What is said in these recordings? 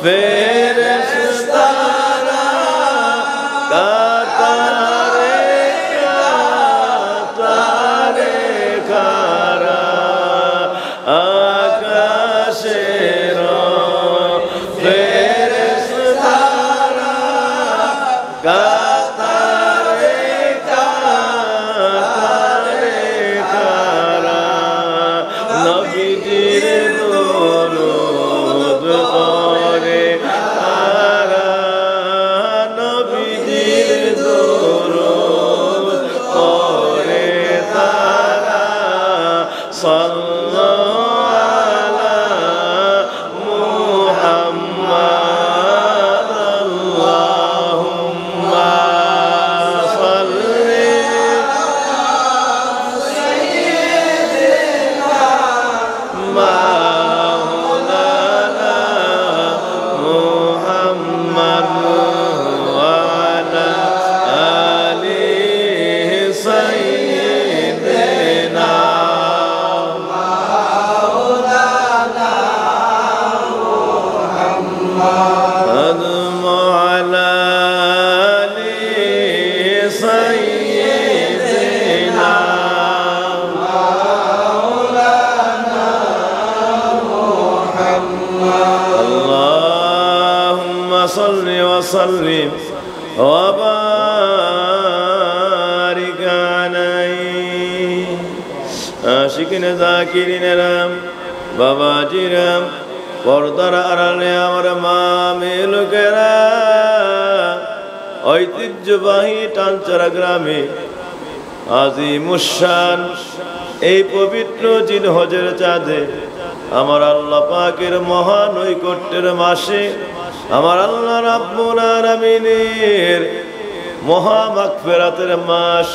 ফেরেশতারা কাতারে কাতারে খাড়া আকাশের ফেরেশতারা কাতারে কাতারে খাড়া নবীজির দরুদ পড়ে তারা নবীজির দরুদ পড়ে তারা সাল্লাল্লাহু আলা মুহাম্মাদ আল্লাহুম্মা সাল্লি মাওলানা মুহাম্মাদ ওয়া আলা আলিহি সাইয়্যিদিনা وعلى آل سيدنا اللهم صل وسلم وبارك عليه আশিকিন যাকিরিনেরাম বাবাজিরাম পর্দার আড়ালে আমার মা মেয়ে লোকেরা ঐতিহ্যবাহী টানচারা গ্রামে আজিমুশান এই পবিত্র জিলহজের চাঁদে আমার আল্লাহ পাকের মহানৈকট্যের মাসে আমার আল্লাহ রাব্বুল আলামিনের মহা মাগফিরাতের মাস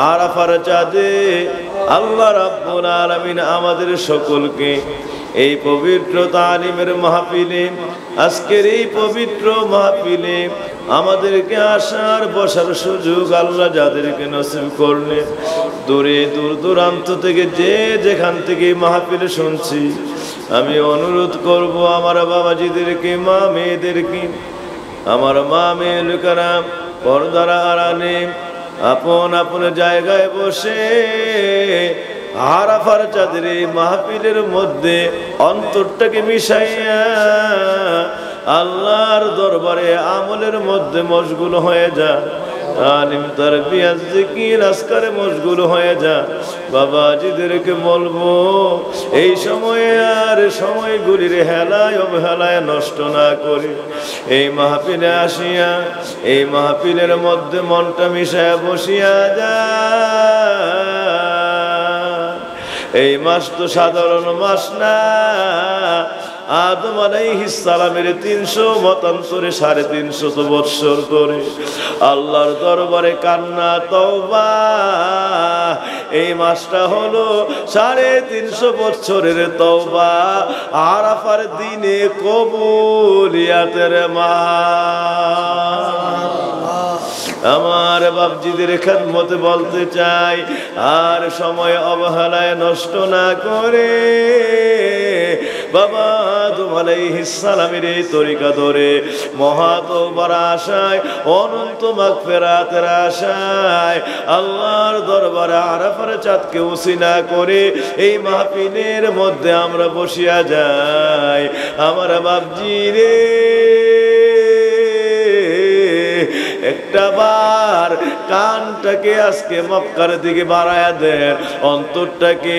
আরাফার চাঁদে আল্লাহ রাব্বুল আলামিন আমাদের সকলকে এই পবিত্র তালিমের মাহফিলে আজকের এই পবিত্র মাহফিলে আমাদেরকে আসার বসার সুযোগ আল্লাহ যাদেরকে নসিব করলেন দূরে দূর দূরান্ত থেকে যে যেখান থেকে মাহফিলে শুনছি আমি অনুরোধ করব আমার বাবাজিদেরকে মা মেয়েদেরকে আমার মা মেয়ে লোকেরা পর্দার আড়ালে আপন আপন জায়গায় বসে আরাফার চাঁদের এই মাহফিলের মধ্যে অন্তরটাকে মিশাইয়া আল্লাহর দরবারে আমলের মধ্যে মশগুল হয়ে যা তালিম তারবিয়াত জিকির আজকারে মশগুল হয়ে যা বাবাজিদেরকে বলবো এই সময়ে আর সময়গুলির হেলায় অবহেলায় নষ্ট না করে এই মাহফিলে আসিয়া এই মাহফিলের মধ্যে মনটা মিশায়া বসিয়া যা এই মাস তো সাধারণ মাস না আদম আলাইহিস সালামের 300 মতান্তরে 350 বৎসর ধরে আল্লাহর দরবারে কান্না তওবা এই মাসটা হলো 350 বৎসরের তওবা আরাফার দিনে কবুলিয়াতের মাস আমার বাপজিদের খেদমতে বলতে চাই আর সময় অবহেলায় নষ্ট না করে বাবা আদম আলাইহিস সালামের এই তরিকা ধরে মহা তওবার আশায় অনন্ত মাগফিরাতের আশায় আল্লাহর দরবারে আরাফার চাঁদকে উসিলা করে এই মাহফিলের মধ্যে আমরা বসিয়া যাই আমার বাপজি রে একটা বার কানটাকে আজকে মক্কার দিকে বাড়ায়া দেন অন্তরটাকে